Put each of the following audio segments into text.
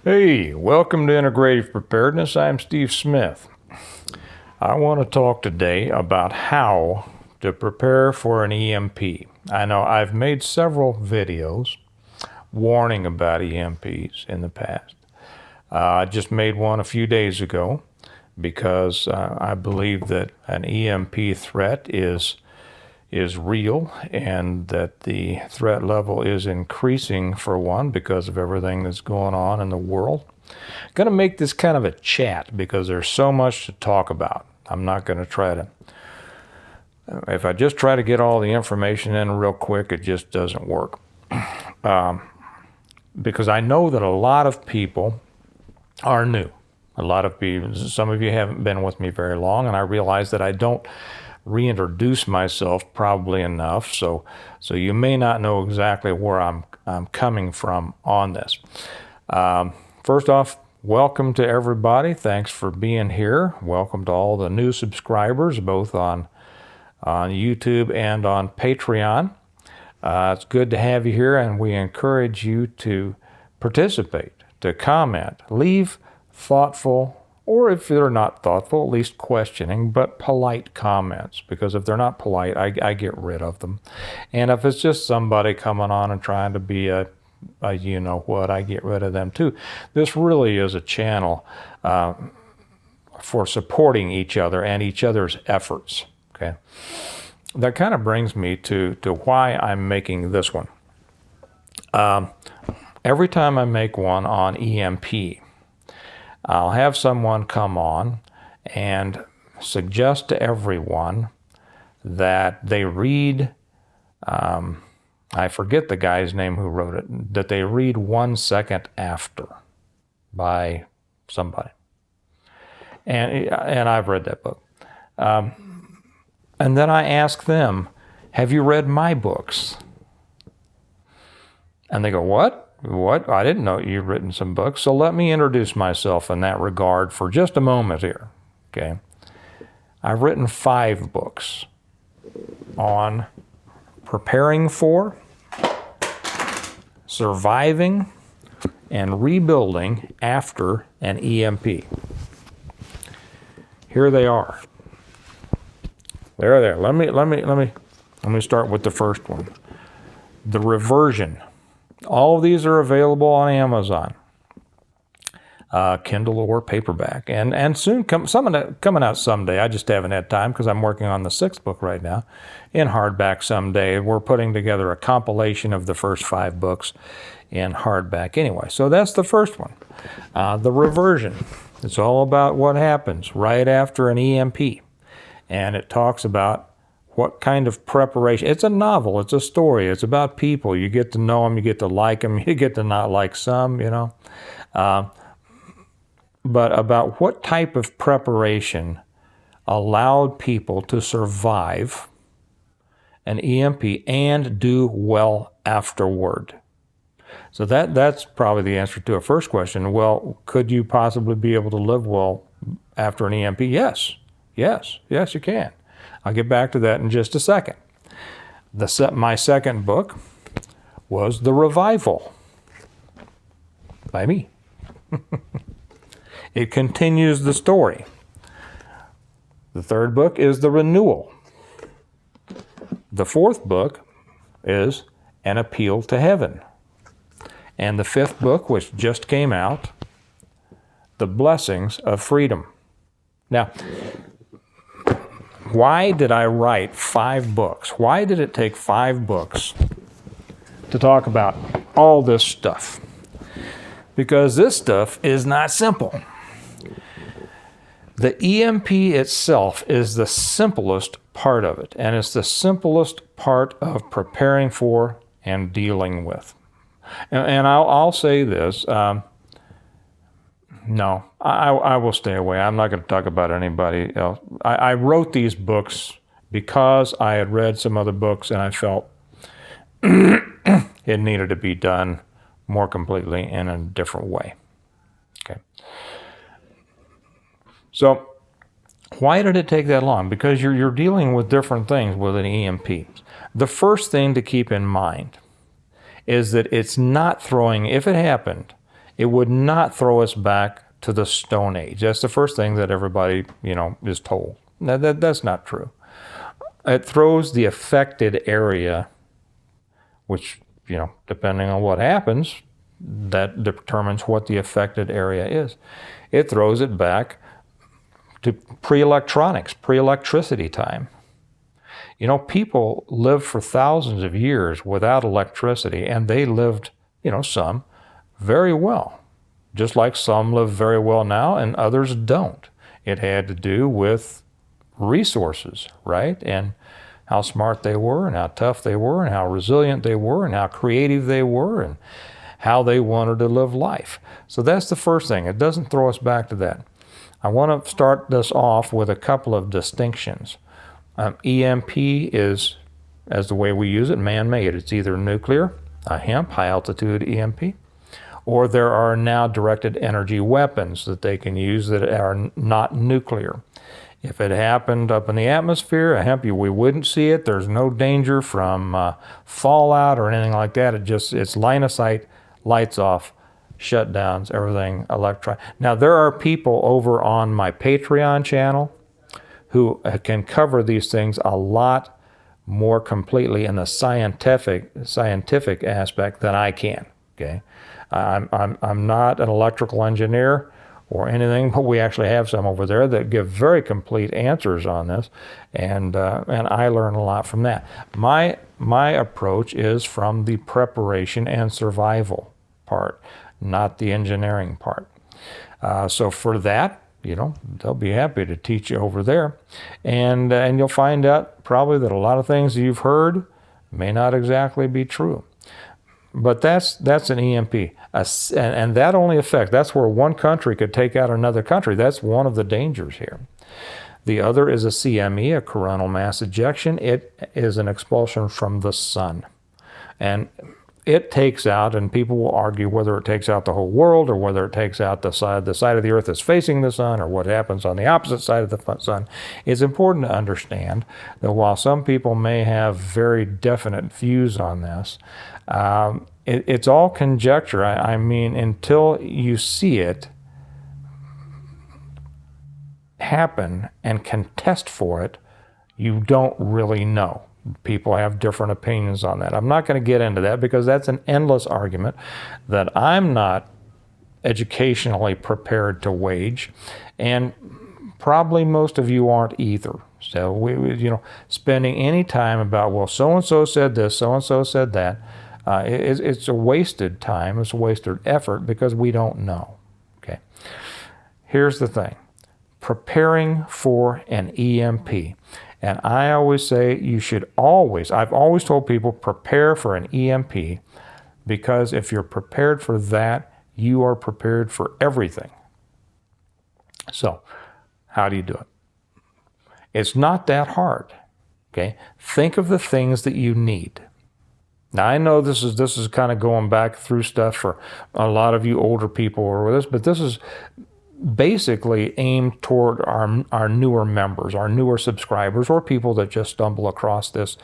Hey, welcome to Integrative Preparedness. I'm Steve Smith. I want to talk today about how to prepare for an EMP. I know I've made several videos warning about EMPs in the past. I just made one a few days ago because I believe that an EMP threat is real and that the threat level is increasing for one because of everything that's going on in the world. I'm going to make this kind of a chat because there's so much to talk about. I'm not going to try to, if I just try to get all the information in real quick, it just doesn't work. Because I know that a lot of people are new. A lot of people, some of you haven't been with me very long, and I realize that I don't reintroduce myself probably enough, so you may not know exactly where I'm coming from on this. First off, welcome to everybody. Thanks for being here. Welcome to all the new subscribers, both on YouTube and on Patreon. It's good to have you here, and we encourage you to participate, to comment, leave thoughtful, or if they're not thoughtful, at least questioning, but polite comments. Because if they're not polite, I get rid of them. And if it's just somebody coming on and trying to be a you know what, I get rid of them too. This really is a channel for supporting each other and each other's efforts. Okay, that kind of brings me to why I'm making this one. Every time I make one on EMP, I'll have someone come on and suggest to everyone that they read, I forget the guy's name who wrote it, that they read 1 second after by somebody. And I've read that book. And then I ask them, have you read my books? And they go, what? What? I didn't know you'd written some books. So let me introduce myself in that regard for just a moment here. Okay. I've written 5 books on preparing for, surviving, and rebuilding after an EMP. Here they are. There. Let me start with the first one. The Reversion. All of these are available on Amazon, Kindle or paperback, and soon coming out someday. I just haven't had time because I'm working on the 6th book right now, in hardback someday. We're putting together a compilation of the first 5 books in hardback anyway. So that's the first one, The Reversion. It's all about what happens right after an EMP, and it talks about what kind of preparation. It's a novel. It's a story. It's about people. You get to know them. You get to like them. You get to not like some, you know. But about what type of preparation allowed people to survive an EMP and do well afterward. So that's probably the answer to a first question. Well, could you possibly be able to live well after an EMP? Yes, you can. I'll get back to that in just a second. My second book was The Revival by me. It continues the story. The third book is The Renewal. The 4th book is An Appeal to Heaven. And the 5th book, which just came out, The Blessings of Freedom. Now, why did I write 5 books? Why did it take 5 books to talk about all this stuff? Because this stuff is not simple. The EMP itself is the simplest part of it, and it's the simplest part of preparing for and dealing with. And I'll say this. No, I will stay away. I'm not going to talk about anybody else. I wrote these books because I had read some other books and I felt it needed to be done more completely in a different way. Okay. So why did it take that long? Because you're dealing with different things with an EMP. The first thing to keep in mind is that it's not throwing, if it happened, It would not throw us back to the Stone Age. That's the first thing that everybody, is told. Now, that's not true. It throws the affected area, which, depending on what happens, that determines what the affected area is. It throws it back to pre-electronics, pre-electricity time. People lived for thousands of years without electricity, and they lived, some very well. Just like some live very well now and others don't. It had to do with resources, right? And how smart they were, and how tough they were, and how resilient they were, and how creative they were, and how they wanted to live life. So that's the first thing. It doesn't throw us back to that. I want to start this off with a couple of distinctions. EMP is, as the way we use it, man-made. It's either nuclear, a HEMP, high-altitude EMP, or there are now directed energy weapons that they can use that are not nuclear. If it happened up in the atmosphere, a HEMP, we wouldn't see it. There's no danger from fallout or anything like that. It's line of sight, lights off, shutdowns, everything electronic. Now, there are people over on my Patreon channel who can cover these things a lot more completely in the scientific aspect than I can. Okay, I'm not an electrical engineer or anything, but we actually have some over there that give very complete answers on this, and I learn a lot from that. My approach is from the preparation and survival part, not the engineering part. So for that, they'll be happy to teach you over there, and you'll find out probably that a lot of things you've heard may not exactly be true. But that's an EMP, and that only affects, that's where one country could take out another country. That's one of the dangers here. The other is a CME, a coronal mass ejection. It is an expulsion from the sun. And it takes out, and people will argue whether it takes out the whole world or whether it takes out the side of the earth that's facing the sun or what happens on the opposite side of the sun. It's important to understand that while some people may have very definite views on this, it's all conjecture. I mean, until you see it happen and can test for it, you don't really know. People have different opinions on that. I'm not going to get into that because that's an endless argument that I'm not educationally prepared to wage, and probably most of you aren't either. So we spending any time about, well, so-and-so said this, so-and-so said that, it's a wasted time, it's a wasted effort because we don't know. Okay. Here's the thing. Preparing for an EMP. And I always say I've always told people, prepare for an EMP, because if you're prepared for that, you are prepared for everything. So, how do you do it? It's not that hard, okay? Think of the things that you need. Now, I know this is kind of going back through stuff for a lot of you older people or with us, but this is basically aimed toward our newer members, our newer subscribers, or people that just stumble across this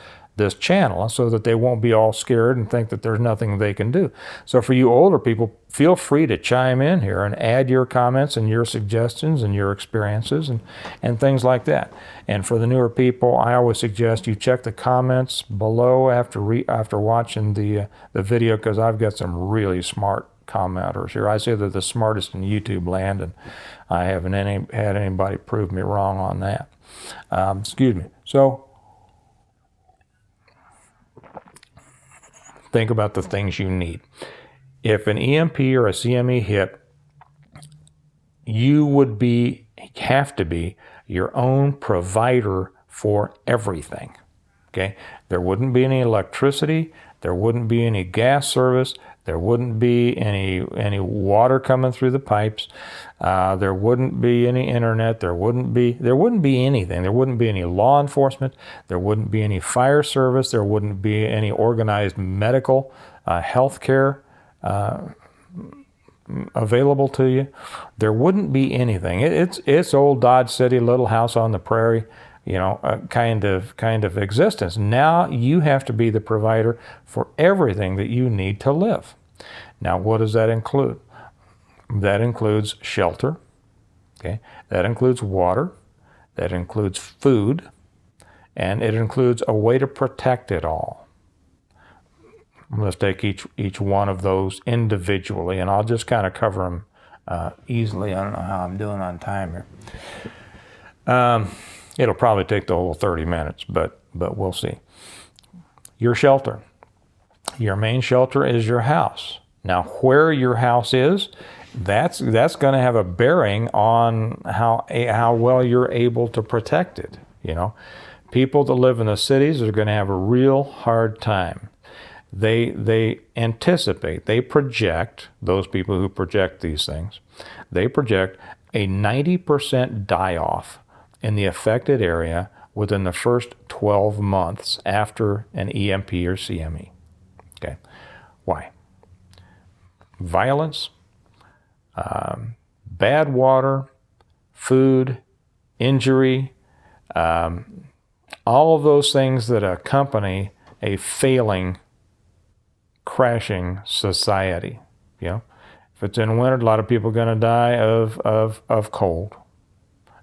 channel, so that they won't be all scared and think that there's nothing they can do. So for you older people, feel free to chime in here and add your comments and your suggestions and your experiences and things like that. And for the newer people, I always suggest you check the comments below after watching the video, because I've got some really smart commenters here. I say they're the smartest in YouTube land, and I haven't had anybody prove me wrong on that. Excuse me. So think about the things you need. If an EMP or a CME hit, you would have to be your own provider for everything. Okay? There wouldn't be any electricity, there wouldn't be any gas service, there wouldn't be any water coming through the pipes. There wouldn't be any internet. There wouldn't be anything. There wouldn't be any law enforcement. There wouldn't be any fire service. There wouldn't be any organized medical health care available to you. There wouldn't be anything. It's old Dodge City, little house on the prairie, kind of existence. Now you have to be the provider for everything that you need to live. Now, what does that include? That includes shelter. Okay, that includes water. That includes food, and it includes a way to protect it all. Let's take each one of those individually, and I'll just kind of cover them easily. I don't know how I'm doing on time here. It'll probably take the whole 30 minutes, but we'll see. Your shelter. Your main shelter is your house. Now, where your house is, that's going to have a bearing on how well you're able to protect it. You know, people that live in the cities are going to have a real hard time. They anticipate, they project, those people who project these things, they project a 90% die-off in the affected area within the first 12 months after an EMP or CME. Okay, why? Violence, bad water, food, injury, all of those things that accompany a failing, crashing society. You know, if it's in winter, a lot of people are going to die of cold,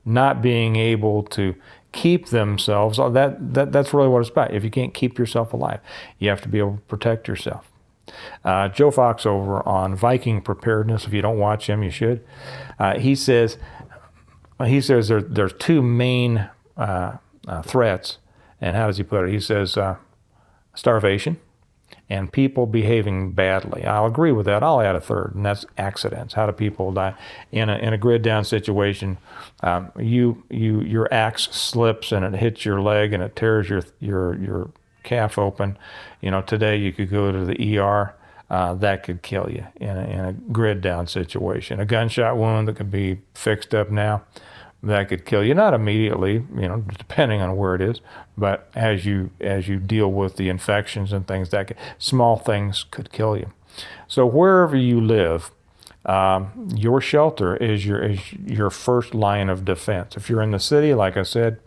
not being able to keep themselves. That's really what it's about. If you can't keep yourself alive, you have to be able to protect yourself. Joe Fox over on Viking Preparedness, if you don't watch him, you should. He says there's two main threats, and how does he put it? He says starvation and people behaving badly. I'll agree with that. I'll add a third, and that's accidents. How do people die in a grid down situation? Your axe slips and it hits your leg and it tears your calf open. You know, today you could go to the ER. That could kill you in a grid down situation. A gunshot wound that could be fixed up now, that could kill you. Not immediately, you know, depending on where it is, but as you deal with the infections and things, small things could kill you. So wherever you live, your shelter is your first line of defense. If you're in the city, like I said,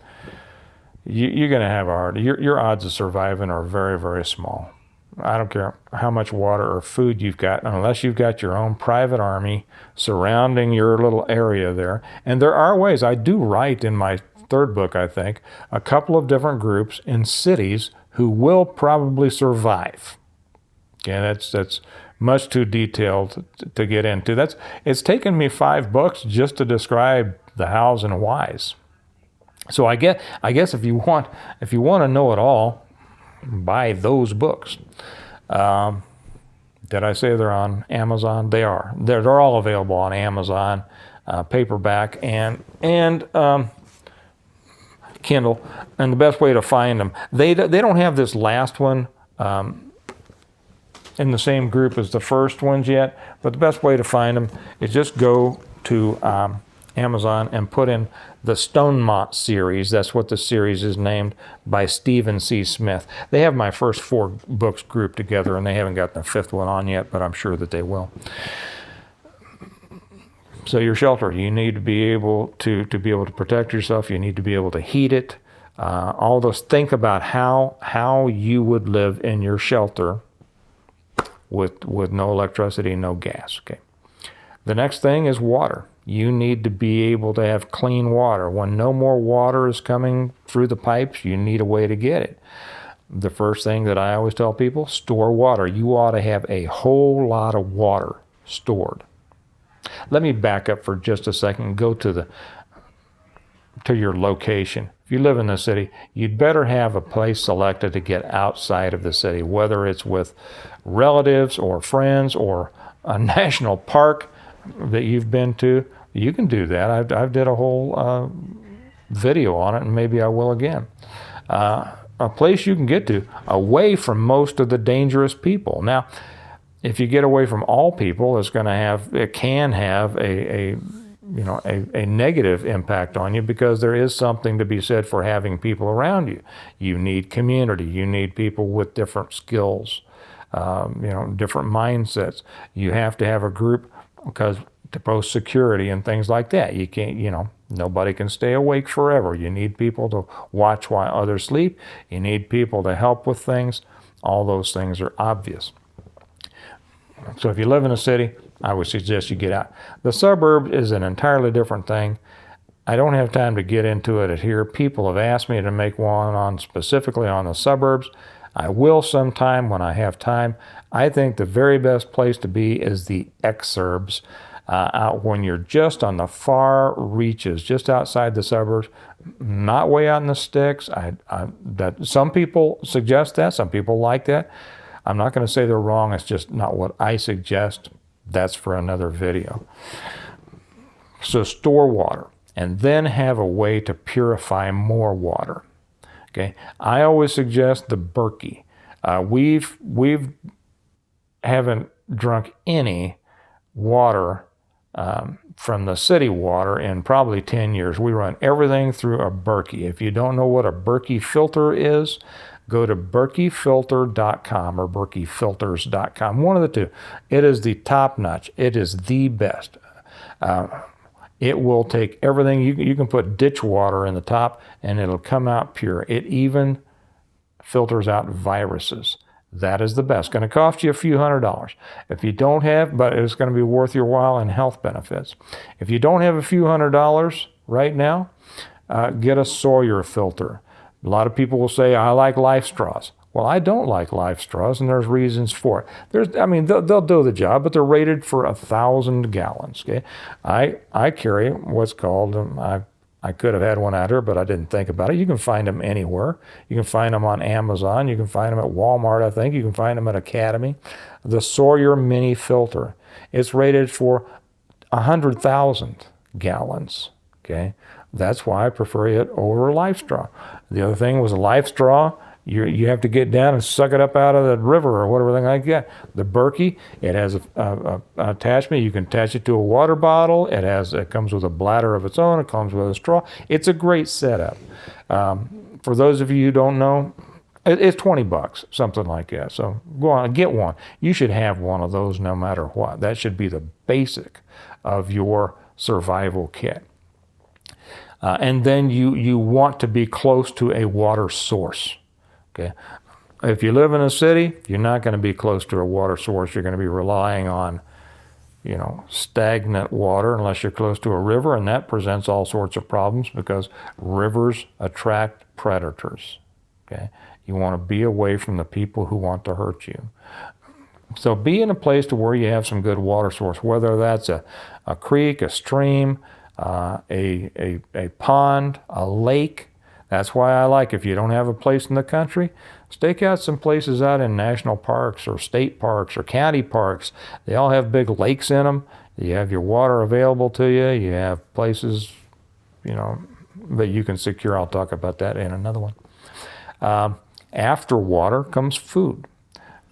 you're going to have a hard. Your odds of surviving are very, very small. I don't care how much water or food you've got, unless you've got your own private army surrounding your little area there. And there are ways. I do write in my third book, I think, a couple of different groups in cities who will probably survive. And that's much too detailed to get into. It's taken me 5 books just to describe the hows and whys. So I guess if you want to know it all, buy those books. Did I say they're on Amazon? They are. They're all available on Amazon, paperback and Kindle. And the best way to find them, they don't have this last one in the same group as the first ones yet. But the best way to find them is just go to Amazon and put in the Stonemont series. That's what the series is named, by Stephen C. Smith. They have my first 4 books grouped together, and they haven't got the 5th one on yet, but I'm sure that they will. So your shelter, you need to be able to protect yourself. You need to be able to heat it. All those. Think about how you would live in your shelter with no electricity, no gas. Okay. The next thing is water. You need to be able to have clean water. When no more water is coming through the pipes, you need a way to get it. The first thing that I always tell people, store water. You ought to have a whole lot of water stored. Let me back up for just a second and go to your location. If you live in the city, you'd better have a place selected to get outside of the city, whether it's with relatives or friends or a national park that you've been to. You can do that. I've did a whole video on it, and maybe I will again. A place you can get to away from most of the dangerous people. Now, if you get away from all people, it can have a negative impact on you, because there is something to be said for having people around you. You need community. You need people with different skills, different mindsets. You have to have a group, because to post security and things like that. You can't, nobody can stay awake forever. You need people to watch while others sleep. You need people to help with things. All those things are obvious. So if you live in a city, I would suggest you get out. The suburb is an entirely different thing. I don't have time to get into it here. People have asked me to make one on specifically on the suburbs. I will sometime when I have time. I think the very best place to be is the exurbs, out when you're just on the far reaches, just outside the suburbs, not way out in the sticks. That some people suggest that, some people like that. I'm not going to say they're wrong. It's just not what I suggest. That's for another video. So store water, and then have a way to purify more water. Okay, I always suggest the Berkey. We've haven't drunk any water from the city water in probably 10 years. We run everything through a Berkey. If you don't know what a Berkey filter is, go to berkeyfilter.com or berkeyfilters.com, one of the two. It is the top notch. It is the best. It will take everything. You can put ditch water in the top and it'll come out pure. It even filters out viruses. That is the best. Going to cost you a few $100s. If you don't have, but it's going to be worth your while in health benefits. If you don't have a few $100s right now, get a Sawyer filter. A lot of people will say, I like Life Straws. Well, I don't like Life Straws, and there's reasons for it. They'll do the job, but they're rated for 1,000 gallons. Okay, I carry what's called, I could have had one out here, but I didn't think about it. You can find them anywhere. You can find them on Amazon. You can find them at Walmart, I think. You can find them at Academy. The Sawyer Mini Filter. It's rated for 100,000 gallons. Okay, that's why I prefer it over Life Straw. The other thing was a Life Straw. You have to get down and suck it up out of the river or whatever thing like that. The Berkey, it has an attachment. You can attach it to a water bottle. It comes with a bladder of its own. It comes with a straw. It's a great setup. For those of you who don't know, it's $20, something like that. So go on and get one. You should have one of those no matter what. That should be the basic of your survival kit. And then you want to be close to a water source. Okay, if you live in a city, you're not going to be close to a water source. You're going to be relying on, stagnant water unless you're close to a river, and that presents all sorts of problems because rivers attract predators. Okay, you want to be away from the people who want to hurt you. So be in a place to where you have some good water source, whether that's a creek, a stream, a pond, a lake. That's why I like, if you don't have a place in the country, stake out some places out in national parks or state parks or county parks. They all have big lakes in them. You have your water available to you. You have places, that you can secure. I'll talk about that in another one. After water comes food.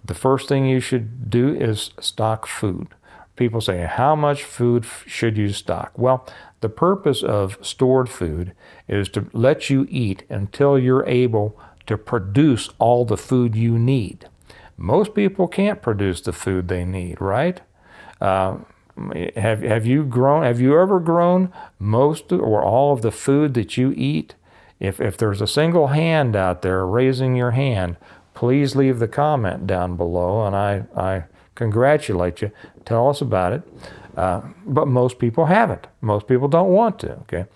The first thing you should do is stock food. People say, how much food should you stock? Well, the purpose of stored food is to let you eat until you're able to produce all the food you need. Most people can't produce the food they need, right? Have you ever grown most or all of the food that you eat? If there's a single hand out there raising your hand, please leave the comment down below, and I congratulate you. Tell us about it. But most people haven't. Most people don't want to, okay?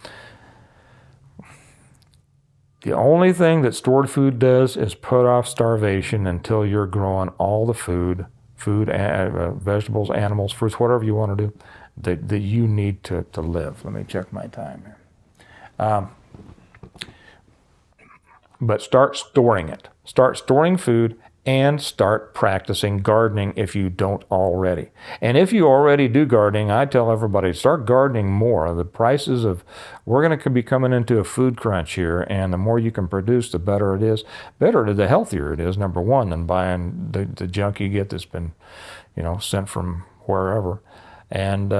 The only thing that stored food does is put off starvation until you're growing all the food, vegetables, animals, fruits, whatever you want to do, that you need to live. Let me check my time here. But start storing it. Start storing food and start practicing gardening if you don't already. And if you already do gardening, I tell everybody, start gardening more. The prices we're going to be coming into a food crunch here, and the more you can produce, the better it is. The healthier it is, number one, than buying the junk you get that's been, sent from wherever. And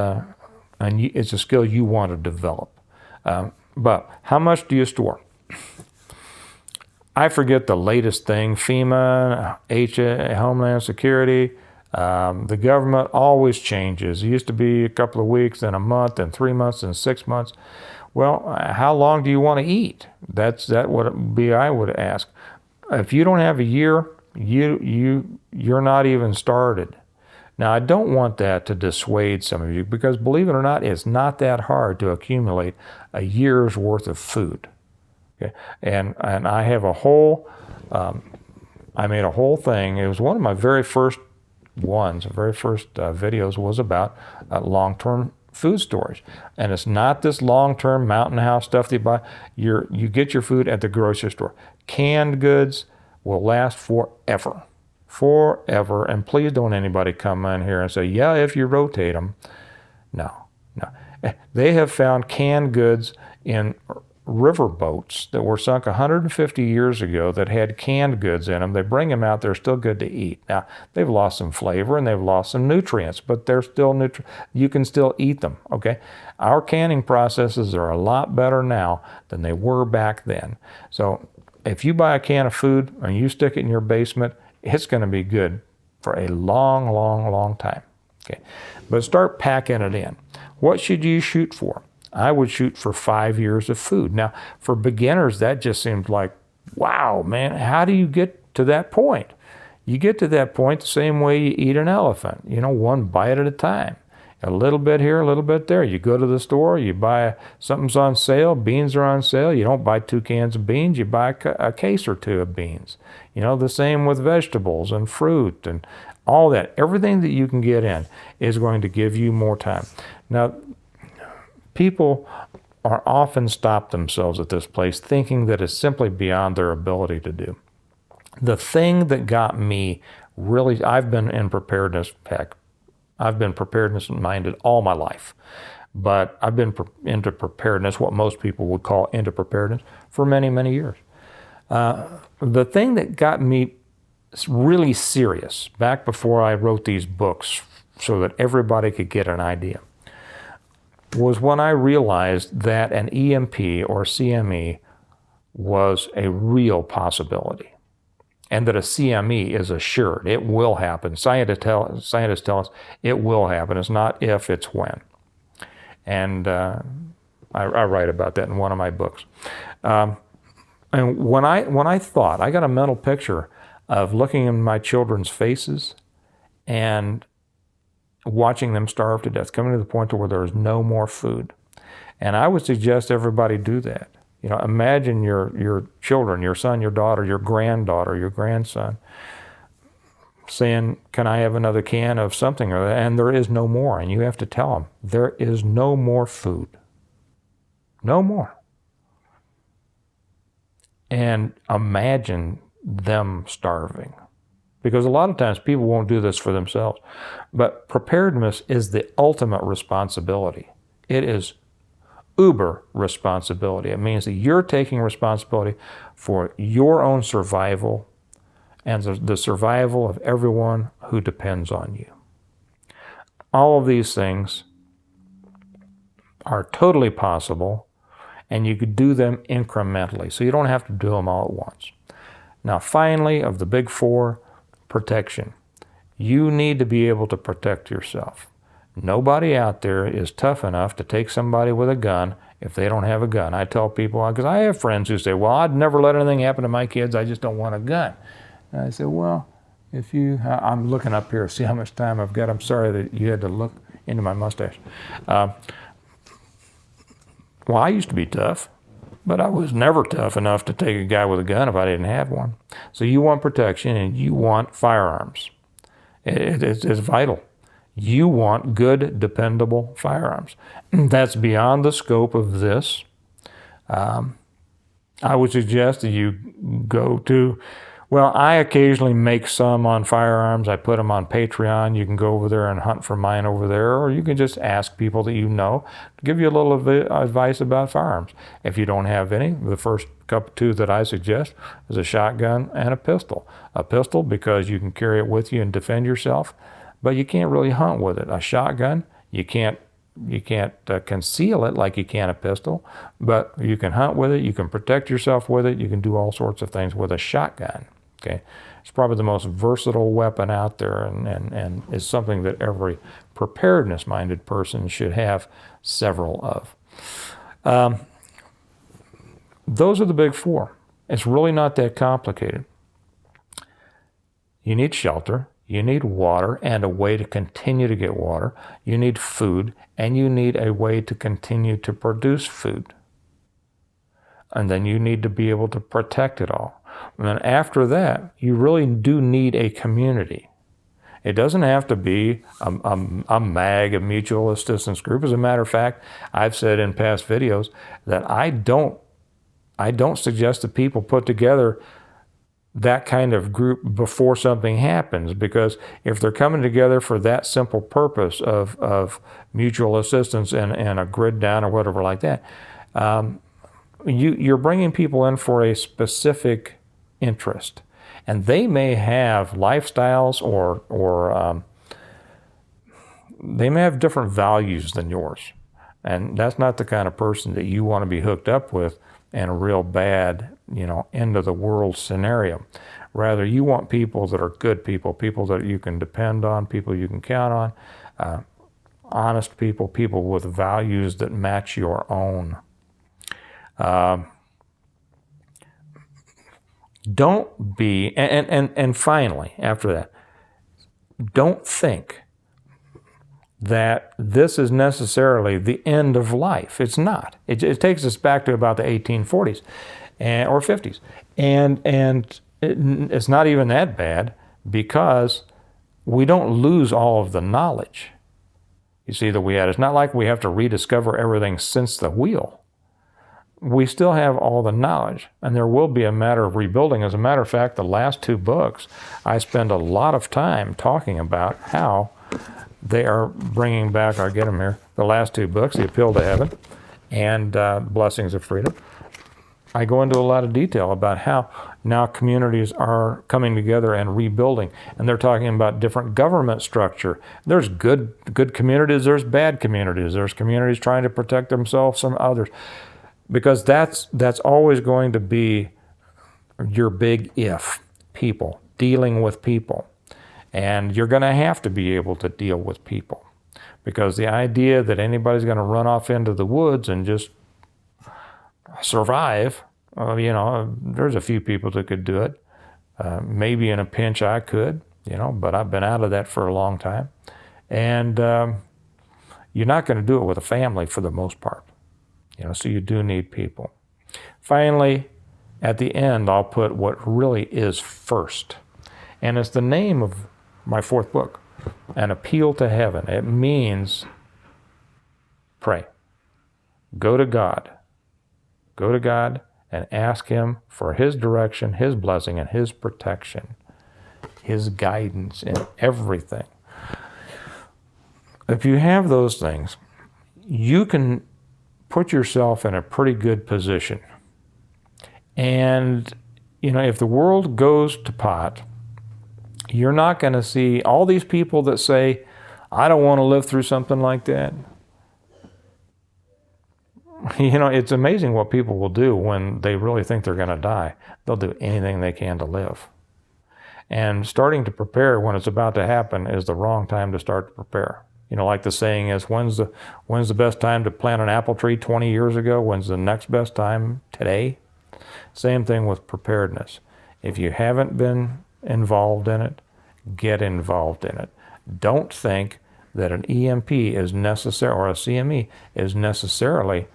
it's a skill you want to develop. But how much do you store? I forget the latest thing. FEMA, Homeland Security, the government always changes. It used to be a couple of weeks, then a month, then 3 months, then 6 months. Well, how long do you want to eat? That would be I would ask. If you don't have a year, you're not even started. Now, I don't want that to dissuade some of you because, believe it or not, it's not that hard to accumulate a year's worth of food. Okay? And I have a whole, I made a whole thing. It was one of my very first videos was about long-term food storage. And it's not this long-term mountain house stuff that you buy. You get your food at the grocery store. Canned goods will last forever. Forever. And please don't anybody come in here and say, yeah, if you rotate them. No. They have found canned goods in river boats that were sunk 150 years ago that had canned goods in them. They bring them out, they're still good to eat. Now, they've lost some flavor and they've lost some nutrients, but they're still you can still eat them, okay? Our canning processes are a lot better now than they were back then. So if you buy a can of food and you stick it in your basement, it's going to be good for a long, long, long time, okay? But start packing it in. What should you shoot for? I would shoot for 5 years of food. Now, for beginners, that just seems like, wow, man, how do you get to that point? You get to that point the same way you eat an elephant, one bite at a time. A little bit here, a little bit there. You go to the store, you buy something's on sale, beans are on sale. You don't buy 2 cans of beans, you buy a case or 2 of beans. The same with vegetables and fruit and all that. Everything that you can get in is going to give you more time. Now, people are often stop themselves at this place thinking that it's simply beyond their ability to do. The thing that got me really, I've been in preparedness, I've been preparedness minded all my life, but I've been into preparedness, what most people would call into preparedness, for many, many years. The thing that got me really serious back before I wrote these books so that everybody could get an idea was when I realized that an EMP or CME was a real possibility and that a CME is assured. It will happen. Scientists tell us it will happen. It's not if, it's when. And I write about that in one of my books. And when I thought, I got a mental picture of looking in my children's faces and watching them starve to death, coming to the point where there is no more food. And I would suggest everybody do that. Imagine your children, your son, your daughter, your granddaughter, your grandson, saying, can I have another can of something? And there is no more. And you have to tell them, there is no more food. No more. And imagine them starving. Because a lot of times people won't do this for themselves. But preparedness is the ultimate responsibility. It is uber responsibility. It means that you're taking responsibility for your own survival and the survival of everyone who depends on you. All of these things are totally possible, and you could do them incrementally. So you don't have to do them all at once. Now, finally, of the big 4, protection. You need to be able to protect yourself. Nobody out there is tough enough to take somebody with a gun if they don't have a gun. I tell people, because I have friends who say, well, I'd never let anything happen to my kids, I just don't want a gun. And I say, well, I'm looking up here to see how much time I've got. I'm sorry that you had to look into my mustache. Well, I used to be tough, but I was never tough enough to take a guy with a gun if I didn't have one. So you want protection and you want firearms. It's vital. You want good, dependable firearms. That's beyond the scope of this. I would suggest that you go to, I occasionally make some on firearms. I put them on Patreon. You can go over there and hunt for mine over there, or you can just ask people that you know to give you a little advice about firearms. If you don't have any, the first two that I suggest is a shotgun and a pistol. A pistol because you can carry it with you and defend yourself, but you can't really hunt with it. A shotgun, you can't conceal it like you can a pistol, but you can hunt with it, you can protect yourself with it, you can do all sorts of things with a shotgun. Okay, it's probably the most versatile weapon out there, and is something that every preparedness-minded person should have several of. Those are the big 4. It's really not that complicated. You need shelter, You need water and a way to continue to get water. You need food, and you need a way to continue to produce food. And then you need to be able to protect it all. And then after that, you really do need a community. It doesn't have to be a MAG, a mutual assistance group. As a matter of fact, I've said in past videos that I don't suggest that people put together that kind of group before something happens, because if they're coming together for that simple purpose of mutual assistance and a grid down or whatever like that, you're bringing people in for a specific interest, and they may have lifestyles or they may have different values than yours, and that's not the kind of person that you want to be hooked up with in a real bad, end of the world scenario. Rather, you want people that are good people that you can depend on, people you can count on, honest people with values that match your own. Don't be, and finally, after that, don't think that this is necessarily the end of life. It's not. It takes us back to about the 1840s or 50s. And it's not even that bad, because we don't lose all of the knowledge, you see, that we had. It's not like we have to rediscover everything since the wheel. We still have all the knowledge, and there will be a matter of rebuilding. As a matter of fact, the last 2 books, I spend a lot of time talking about how they are bringing back, I'll get them here, the last 2 books, The Appeal to Heaven and Blessings of Freedom. I go into a lot of detail about how now communities are coming together and rebuilding, and they're talking about different government structure. There's good communities, there's bad communities, there's communities trying to protect themselves from others, because that's always going to be your big if, people, dealing with people. And you're going to have to be able to deal with people, because the idea that anybody's going to run off into the woods and just survive, there's a few people that could do it. Maybe in a pinch I could, but I've been out of that for a long time. And you're not going to do it with a family for the most part, so you do need people. Finally, at the end, I'll put what really is first. And it's the name of my 4th book, An Appeal to Heaven. It means pray. Go to God. Go to God and ask Him for His direction, His blessing, and His protection, His guidance in everything. If you have those things, you can put yourself in a pretty good position. And, if the world goes to pot, you're not going to see all these people that say, I don't want to live through something like that. It's amazing what people will do when they really think they're going to die. They'll do anything they can to live. And starting to prepare when it's about to happen is the wrong time to start to prepare. Like the saying is, when's the best time to plant an apple tree 20 years ago? When's the next best time? Today? Same thing with preparedness. If you haven't been involved in it, get involved in it. Don't think that an EMP is necessary, or a CME is necessarily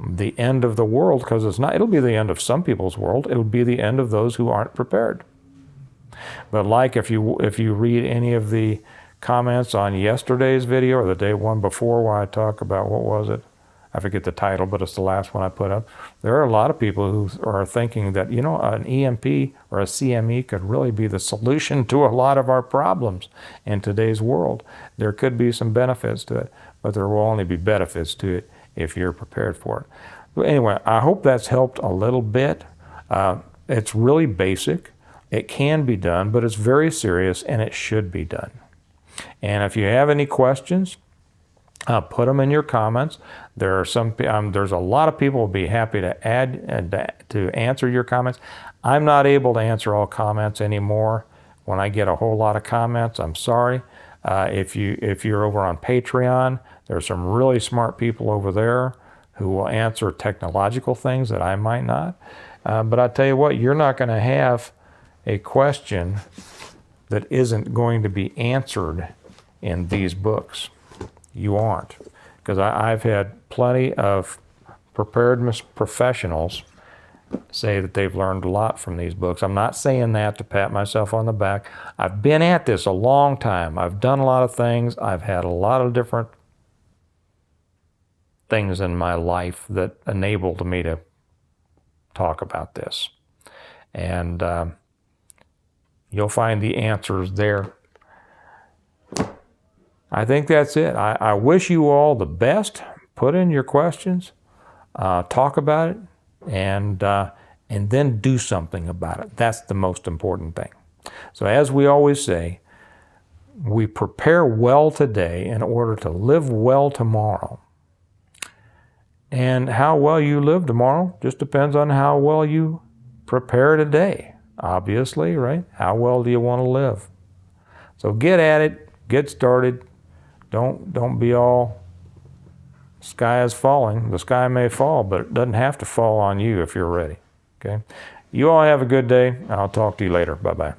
the end of the world, because it's not. It'll be the end of some people's world. It'll be the end of those who aren't prepared. But like if you read any of the comments on yesterday's video or the day one before, where I talk about, what was it? I forget the title, but it's the last one I put up. There are a lot of people who are thinking that, an EMP or a CME could really be the solution to a lot of our problems in today's world. There could be some benefits to it, but there will only be benefits to it if you're prepared for it. But anyway, I hope that's helped a little bit. It's really basic. It can be done, but it's very serious, and it should be done. And if you have any questions, put them in your comments. There's a lot of people who will be happy to to answer your comments. I'm not able to answer all comments anymore. When I get a whole lot of comments, I'm sorry. If you're over on Patreon, there's some really smart people over there who will answer technological things that I might not. But I tell you what, you're not going to have a question that isn't going to be answered in these books. You aren't. Because I've had plenty of preparedness professionals say that they've learned a lot from these books. I'm not saying that to pat myself on the back. I've been at this a long time. I've done a lot of things. I've had a lot of different things in my life that enabled me to talk about this. And you'll find the answers there. I think that's it. I wish you all the best. Put in your questions, talk about it, and then do something about it. That's the most important thing. So as we always say, we prepare well today in order to live well tomorrow. And how well you live tomorrow just depends on how well you prepare today, obviously, right? How well do you want to live? So get at it, get started. Don't be all sky is falling. The sky may fall, but it doesn't have to fall on you if you're ready. Okay? You all have a good day. I'll talk to you later. Bye-bye.